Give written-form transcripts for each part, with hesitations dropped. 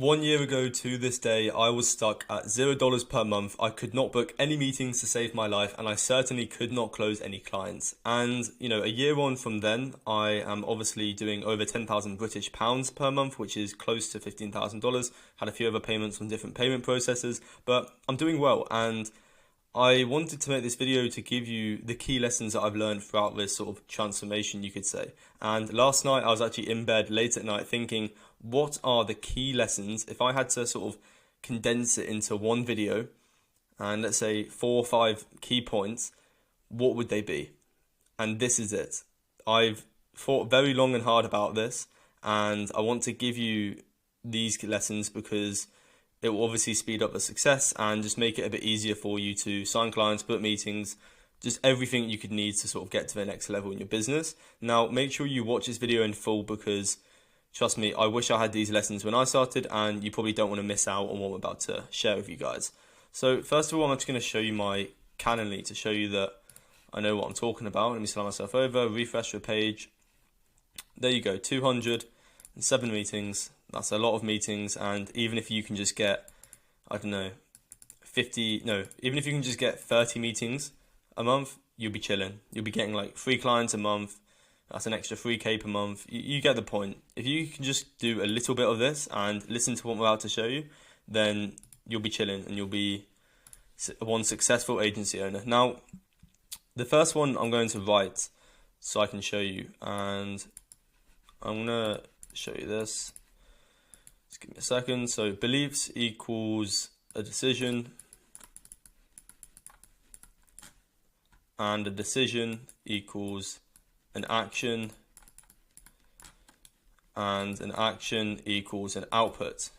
1 year ago to this day, I was stuck at $0 per month. I could not book any meetings to save my life, and I certainly could not close any clients. And, a year on from then, I am obviously doing over 10,000 British pounds per month, which is close to $15,000. Had a few other payments on different payment processes, but I'm doing well. And I wanted to make this video to give you the key lessons that I've learned throughout this sort of transformation, you could say. And last night I was actually in bed late at night thinking, what are the key lessons? If I had to sort of condense it into one video and let's say 4 or 5 key points, what would they be? And this is it. I've thought very long and hard about this, and I want to give you these lessons because it will obviously speed up the success and just make it a bit easier for you to sign clients, book meetings, just everything you could need to sort of get to the next level in your business. Now, make sure you watch this video in full because, trust me, I wish I had these lessons when I started, and you probably don't want to miss out on what I'm about to share with you guys. So first of all, I'm just going to show you my Calendly to show you that I know what I'm talking about. Let me slide myself over, refresh the page. There you go, 207 meetings. That's a lot of meetings, and even if you can just get, I don't know, even if you can just get 30 meetings a month, you'll be chilling. You'll be getting like 3 clients a month. That's an extra 3k per month. You get the point. If you can just do a little bit of this and listen to what I'm about to show you, then you'll be chilling and you'll be one successful agency owner. Now, the first one I'm going to write so I can show you, and I'm going to show you this. Just give me a second. So beliefs equals a decision, and a decision equals an action, and an action equals an output.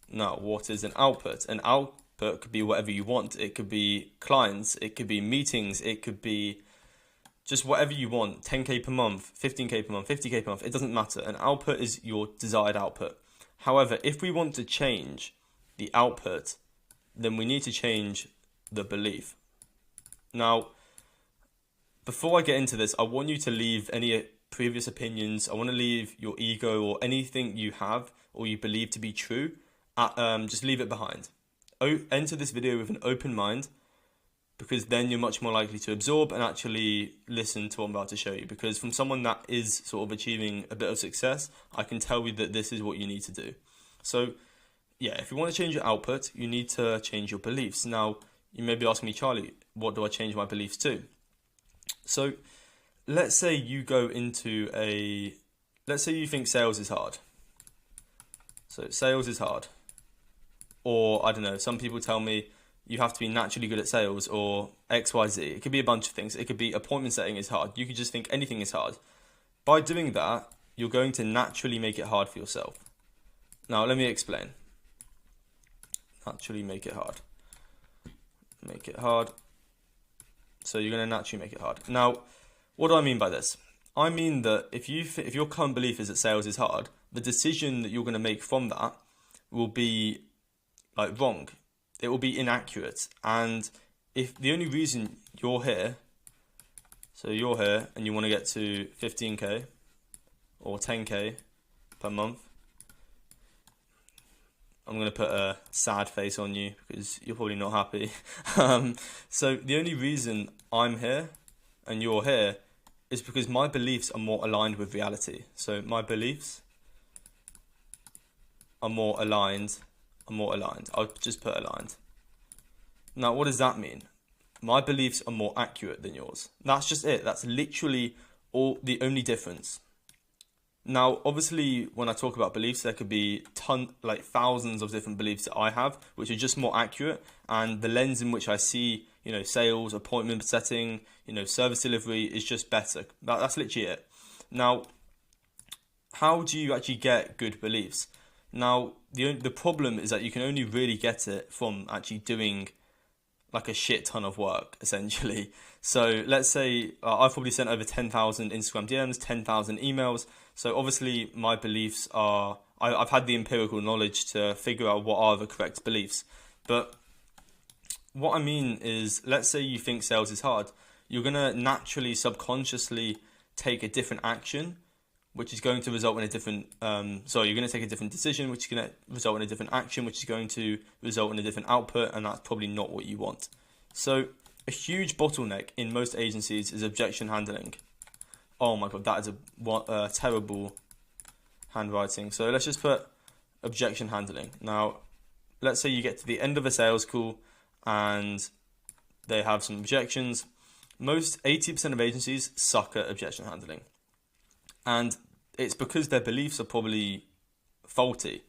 Now, what is an output? An output could be whatever you want. It could be clients, it could be meetings, it could be just whatever you want, 10k per month, 15k per month, 50k per month, it doesn't matter. An output is your desired output. However, if we want to change the output, then we need to change the belief. Now, before I get into this, I want you to leave any previous opinions. I want to leave your ego or anything you have or you believe to be true, just leave it behind. Enter this video with an open mind, because then you're much more likely to absorb and actually listen to what I'm about to show you. Because from someone that is sort of achieving a bit of success, I can tell you that this is what you need to do. So yeah, if you want to change your output, you need to change your beliefs. Now, you may be asking me, Charlie, what do I change my beliefs to? So let's say you let's say you think sales is hard. So sales is hard. Or I don't know, some people tell me you have to be naturally good at sales, or XYZ. It could be a bunch of things. It could be appointment setting is hard. You could just think anything is hard. By doing that, you're going to naturally make it hard for yourself. Now, let me explain. Naturally make it hard. Make it hard. So you're going to naturally make it hard. Now, what do I mean by this? I mean that if your current belief is that sales is hard, the decision that you're going to make from that will be wrong. It will be inaccurate. And if the only reason you're here, so you're here and you want to get to 15k or 10k per month, I'm going to put a sad face on you because you're probably not happy. So the only reason I'm here and you're here is because my beliefs are more aligned with reality. So my beliefs are more aligned. I'll just put aligned. Now, what does that mean? My beliefs are more accurate than yours. That's just it. That's literally the only difference. Now, obviously, when I talk about beliefs, there could be thousands of different beliefs that I have, which are just more accurate. And the lens in which I see, sales, appointment setting, service delivery is just better. That's literally it. Now, how do you actually get good beliefs? Now, the problem is that you can only really get it from actually doing like a shit ton of work, essentially. So let's say I've probably sent over 10,000 Instagram DMs, 10,000 emails. So obviously my beliefs are, I've had the empirical knowledge to figure out what are the correct beliefs. But what I mean is, let's say you think sales is hard. You're going to naturally, subconsciously take a different action which is going to result in a different, you're going to take a different decision, which is going to result in a different action, which is going to result in a different output, and that's probably not what you want. So a huge bottleneck in most agencies is objection handling. Oh my God, that is a terrible handwriting. So let's just put objection handling. Now, let's say you get to the end of a sales call and they have some objections. Most 80% of agencies suck at objection handling. And it's because their beliefs are probably faulty.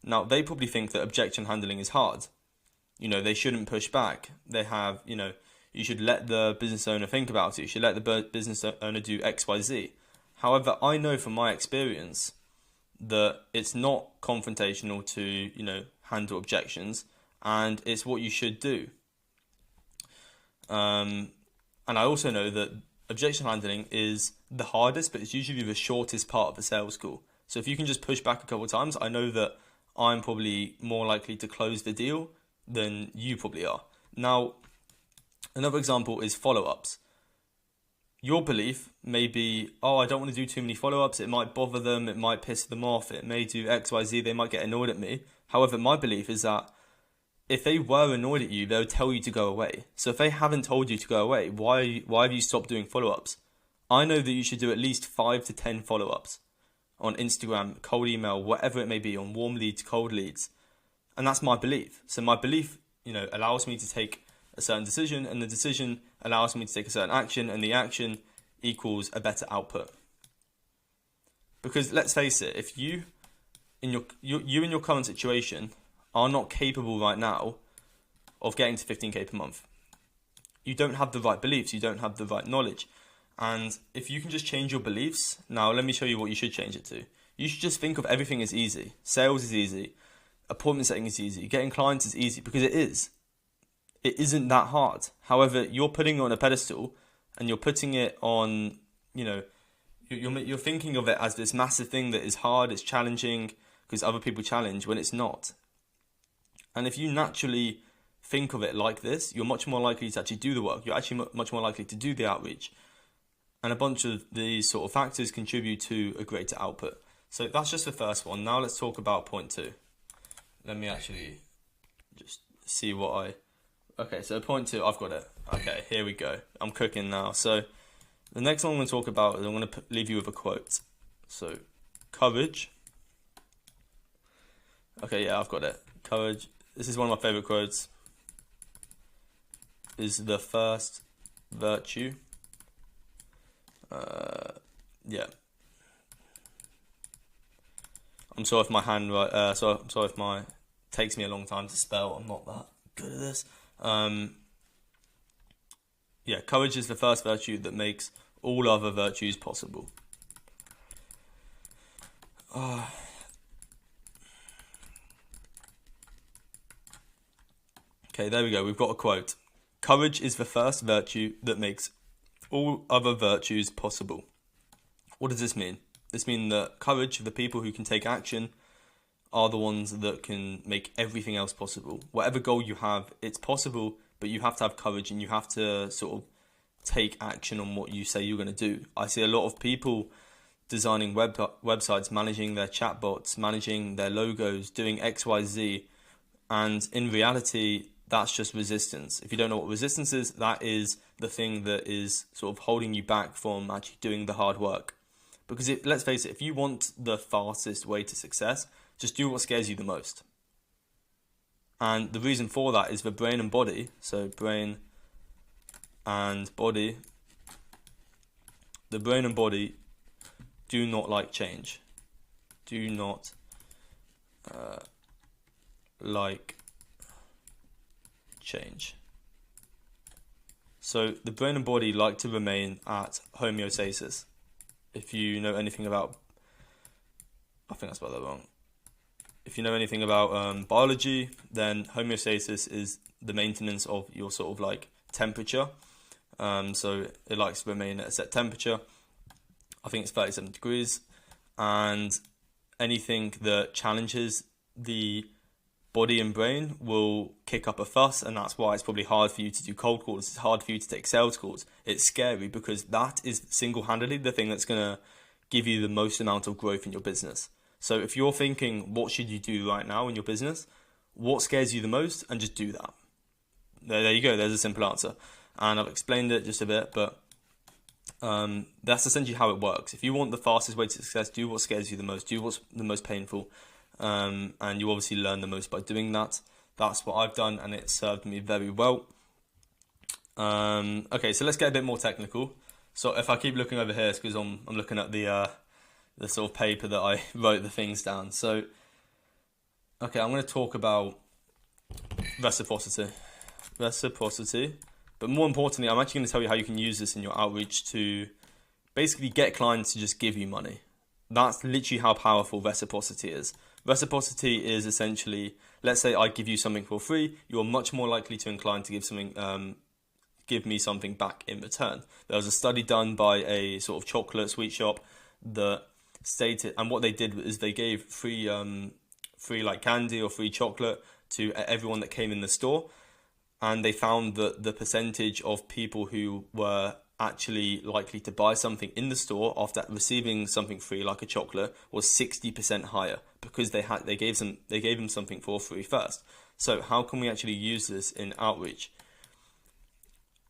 Now, they probably think that objection handling is hard. They shouldn't push back. They have, you should let the business owner think about it. You should let the business owner do X, Y, Z. However, I know from my experience that it's not confrontational to, handle objections, and it's what you should do. And I also know that objection handling is the hardest, but it's usually the shortest part of the sales call. So if you can just push back a couple of times, I know that I'm probably more likely to close the deal than you probably are. Now, another example is follow-ups. Your belief may be, I don't want to do too many follow-ups. It might bother them. It might piss them off. It may do X, Y, Z. They might get annoyed at me. However, my belief is that if they were annoyed at you, they would tell you to go away. So if they haven't told you to go away, why have you stopped doing follow-ups? I know that you should do at least 5 to 10 follow-ups on Instagram, cold email, whatever it may be, on warm leads, cold leads. And that's my belief. So my belief, allows me to take a certain decision, and the decision allows me to take a certain action, and the action equals a better output. Because let's face it, if you in your current situation are not capable right now of getting to 15k per month, you don't have the right beliefs, you don't have the right knowledge. And if you can just change your beliefs, now let me show you what you should change it to. You should just think of everything as easy. Sales is easy. Appointment setting is easy. Getting clients is easy, because it is. It isn't that hard. However, you're putting it on a pedestal, and you're putting it on, you're thinking of it as this massive thing that is hard, it's challenging, because other people challenge, when it's not. And if you naturally think of it like this, you're much more likely to actually do the work. You're actually much more likely to do the outreach. And a bunch of these sort of factors contribute to a greater output. So that's just the first one. Now let's talk about point 2. Let me actually just see Okay, so point 2, I've got it. Okay, here we go. I'm cooking now. So the next one I'm going to talk about is I'm going to leave you with a quote. So, courage. Okay, yeah, I've got it. Courage. This is one of my favorite quotes. Is the first virtue. Yeah. I'm sorry if my I'm sorry if my takes me a long time to spell. I'm not that good at this. Yeah, courage is the first virtue that makes all other virtues possible. Okay, there we go. We've got a quote. Courage is the first virtue that makes all other virtues possible. What does this mean? This means that courage, the people who can take action, are the ones that can make everything else possible. Whatever goal you have, it's possible, but you have to have courage, and you have to sort of take action on what you say you're going to do. I see a lot of people designing websites, managing their chatbots, managing their logos, doing X, Y, Z, and in reality, that's just resistance. If you don't know what resistance is, that is the thing that is sort of holding you back from actually doing the hard work. Because let's face it, if you want the fastest way to success, just do what scares you the most. And the reason for that is the brain and body. So brain and body. The brain and body do not like change. Do not like change. So the brain and body like to remain at homeostasis. If you know anything about, I think I spelled that wrong. If you know anything about biology, then homeostasis is the maintenance of your sort of like temperature. So it likes to remain at a set temperature. I think it's 37 degrees. And anything that challenges the body and brain will kick up a fuss, and that's why it's probably hard for you to do cold calls. It's hard for you to take sales calls. It's scary because that is single-handedly the thing that's going to give you the most amount of growth in your business. So if you're thinking, what should you do right now in your business? What scares you the most? And just do that. There you go. There's a simple answer. And I've explained it just a bit, but that's essentially how it works. If you want the fastest way to success, do what scares you the most. Do what's the most painful. And you obviously learn the most by doing that. That's what I've done, and it served me very well. Okay, so let's get a bit more technical. So if I keep looking over here, it's because I'm looking at the sort of paper that I wrote the things down. So, okay, I'm going to talk about reciprocity. But more importantly, I'm actually going to tell you how you can use this in your outreach to basically get clients to just give you money. That's literally how powerful reciprocity is. Reciprocity is essentially, let's say I give you something for free, you're much more likely to incline to give me something back in return. There was a study done by a sort of chocolate sweet shop that stated, and what they did is they gave free like candy or free chocolate to everyone that came in the store, and they found that the percentage of people who were actually likely to buy something in the store after receiving something free like a chocolate was 60% higher, because they gave them something for free first. So how can we actually use this in outreach?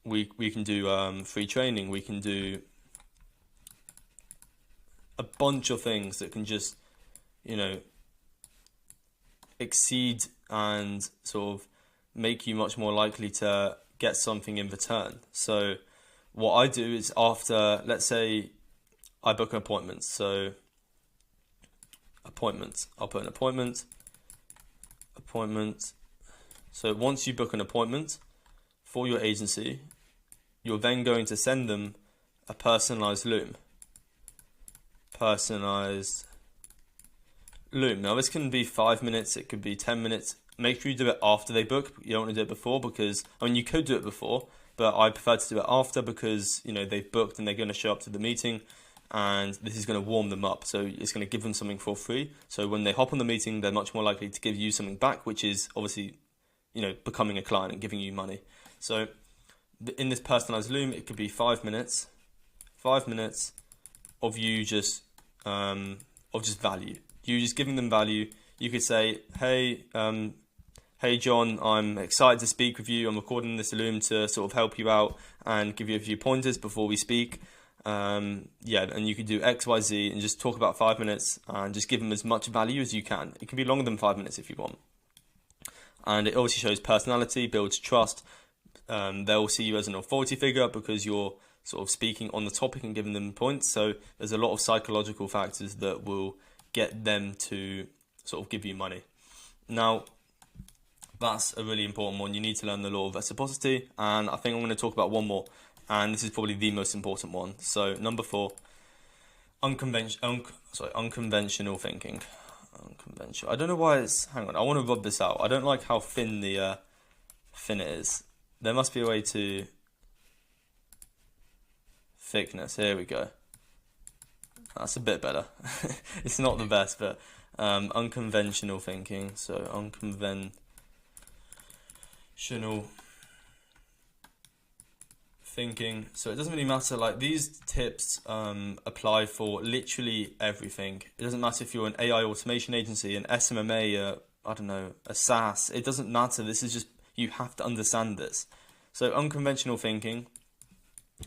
We can do free training. We can do a bunch of things that can just, exceed and sort of make you much more likely to get something in return. So what I do is, after, let's say I book an appointment. So appointments, I'll put an appointment. So once you book an appointment for your agency, you're then going to send them a personalized loom. Now this can be 5 minutes, it could be 10 minutes. Make sure you do it after they book. You don't want to do it before, because, you could do it before, but I prefer to do it after, because, they've booked and they're going to show up to the meeting, and this is going to warm them up. So it's going to give them something for free. So when they hop on the meeting, they're much more likely to give you something back, which is obviously, becoming a client and giving you money. So in this personalized loom, it could be 5 minutes of you just value. You just giving them value. You could say, hey John, I'm excited to speak with you. I'm recording this loom to sort of help you out and give you a few pointers before we speak. And you could do X, Y, Z and just talk about 5 minutes and just give them as much value as you can. It can be longer than 5 minutes if you want. And it also shows personality, builds trust. They'll see you as an authority figure because you're sort of speaking on the topic and giving them points. So there's a lot of psychological factors that will get them to sort of give you money. Now, that's a really important one. You need to learn the law of reciprocity, and I think I'm going to talk about one more, and this is probably the most important one. So number 4, unconventional thinking. Unconventional. I don't know why it's. Hang on, I want to rub this out. I don't like how thin it is. There must be a way to thickness. Here we go. That's a bit better. It's not the best, but unconventional thinking. So unconventional thinking. So it doesn't really matter. Like, these tips apply for literally everything. It doesn't matter if you're an AI automation agency, an SMMA, a SaaS. It doesn't matter. This is just, you have to understand this. So unconventional thinking,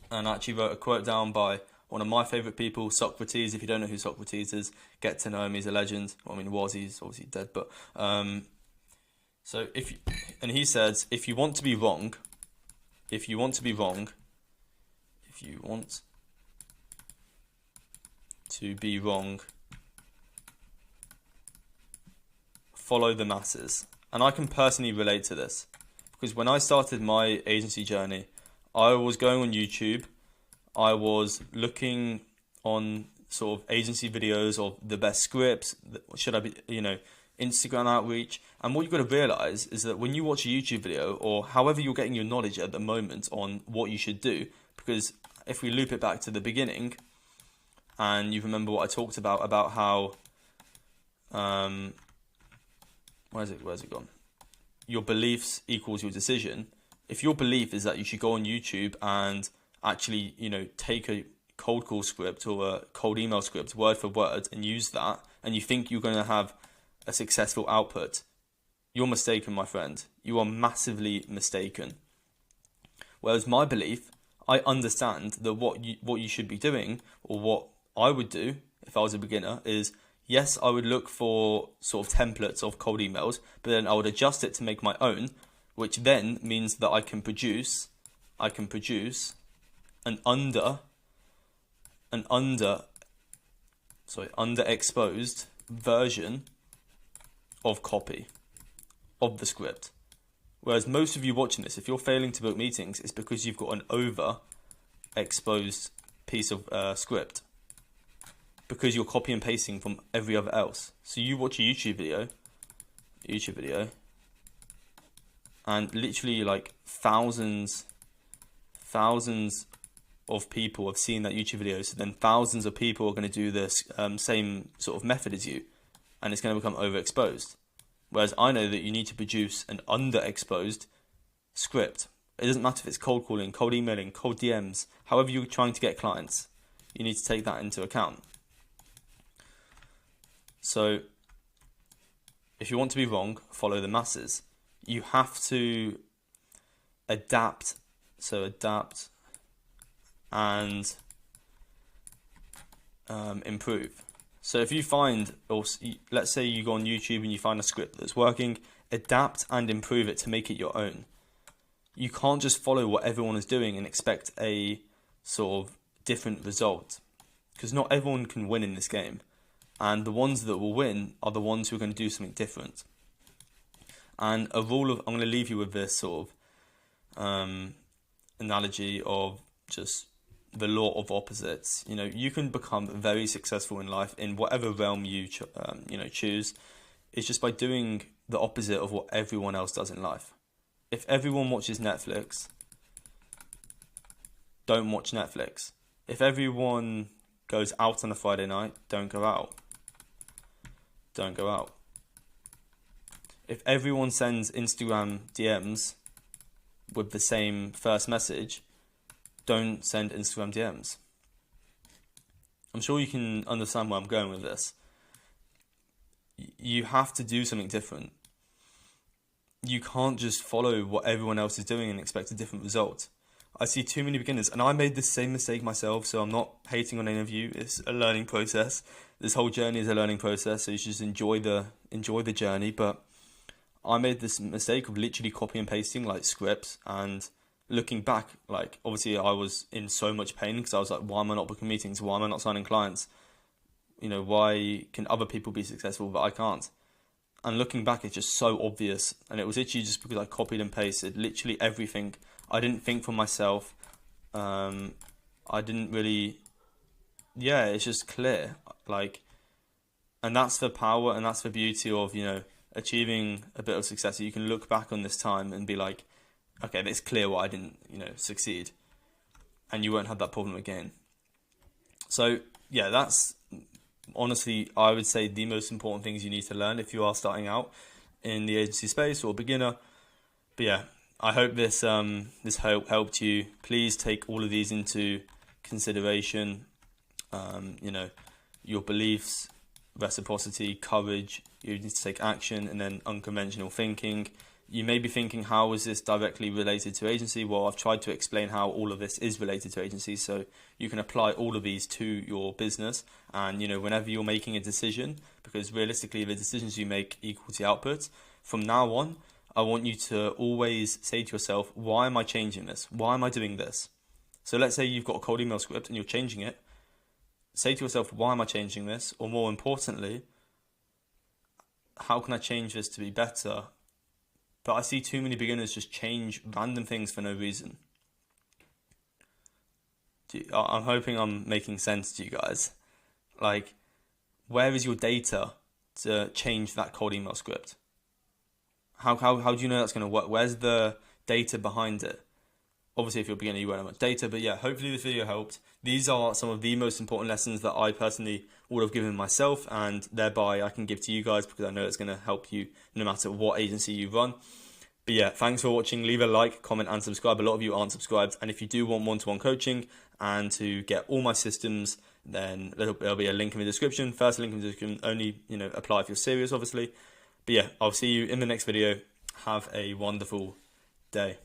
and I actually wrote a quote down by one of my favourite people, Socrates. If you don't know who Socrates is, get to know him. He's a legend. Well, he's obviously dead, but so he says, if you want to be wrong, follow the masses. And I can personally relate to this, because when I started my agency journey, I was going on YouTube. I was looking on sort of agency videos of the best scripts. Should I be, Instagram outreach. And what you've got to realize is that when you watch a YouTube video, or however you're getting your knowledge at the moment on what you should do, because if we loop it back to the beginning, and you remember what I talked about how, where's it gone? Your beliefs equals your decision. If your belief is that you should go on YouTube and actually, take a cold call script or a cold email script word for word and use that, and you think you're going to have a successful output, you're mistaken, my friend. You are massively mistaken. Whereas my belief, I understand that what you should be doing, or what I would do if I was a beginner, is yes, I would look for sort of templates of cold emails, but then I would adjust it to make my own, which then means that I can produce an underexposed version of copy of the script. Whereas most of you watching this, if you're failing to book meetings, it's because you've got an overexposed piece of script, because you're copy and pasting from every other else. So you watch a YouTube video, and literally like thousands of people have seen that YouTube video, so then thousands of people are going to do this same sort of method as you, and it's going to become overexposed. Whereas I know that you need to produce an underexposed script. It doesn't matter if it's cold calling, cold emailing, cold DMs, however you're trying to get clients, you need to take that into account. So if you want to be wrong, follow the masses. You have to adapt. So adapt and improve. So if you find, or let's say you go on YouTube and you find a script that's working, adapt and improve it to make it your own. You can't just follow what everyone is doing and expect a sort of different result, because not everyone can win in this game. And the ones that will win are the ones who are going to do something different. And I'm going to leave you with this sort of analogy of just the law of opposites. You know, you can become very successful in life in whatever realm you choose. It's just by doing the opposite of what everyone else does in life. If everyone watches Netflix, don't watch Netflix. If everyone goes out on a Friday night, don't go out. Don't go out. If everyone sends Instagram DMs with the same first message, don't send Instagram DMs. I'm sure you can understand where I'm going with this. You have to do something different. You can't just follow what everyone else is doing and expect a different result. I see too many beginners, and I made the same mistake myself, so I'm not hating on any of you. It's a learning process. This whole journey is a learning process, so you should just enjoy the journey. But I made this mistake of literally copy and pasting like scripts, and looking back, like obviously I was in so much pain because I was like, why am I not booking meetings? Why am I not signing clients? You know, why can other people be successful but I can't? And looking back, it's just so obvious. And it was literally just because I copied and pasted literally everything. I didn't think for myself. I didn't really, it's just clear. Like, and that's the power and that's the beauty of, you know, achieving a bit of success. So you can look back on this time and be like, okay, it's clear why I didn't, succeed. And you won't have that problem again. So, yeah, that's honestly, I would say the most important things you need to learn if you are starting out in the agency space or beginner. But yeah, I hope this helped you. Please take all of these into consideration. Your beliefs, reciprocity, courage. You need to take action, and then unconventional thinking. You may be thinking, how is this directly related to agency? Well, I've tried to explain how all of this is related to agency, so you can apply all of these to your business. And, whenever you're making a decision, because realistically, the decisions you make equal to outputs, from now on, I want you to always say to yourself, why am I changing this? Why am I doing this? So let's say you've got a cold email script and you're changing it. Say to yourself, why am I changing this? Or more importantly, how can I change this to be better? But I see too many beginners just change random things for no reason. I'm hoping I'm making sense to you guys. Like, where is your data to change that cold email script? How do you know that's going to work? Where's the data behind it? Obviously, if you're a beginner, you won't have much data. But yeah, hopefully this video helped. These are some of the most important lessons that I personally would have given myself, and thereby I can give to you guys, because I know it's going to help you no matter what agency you run. But yeah, thanks for watching. Leave a like, comment and subscribe. A lot of you aren't subscribed, and if you do want one-to-one coaching and to get all my systems, then there'll be a link in the description. First link in the description, only, apply if you're serious, obviously. But yeah, I'll see you in the next video. Have a wonderful day.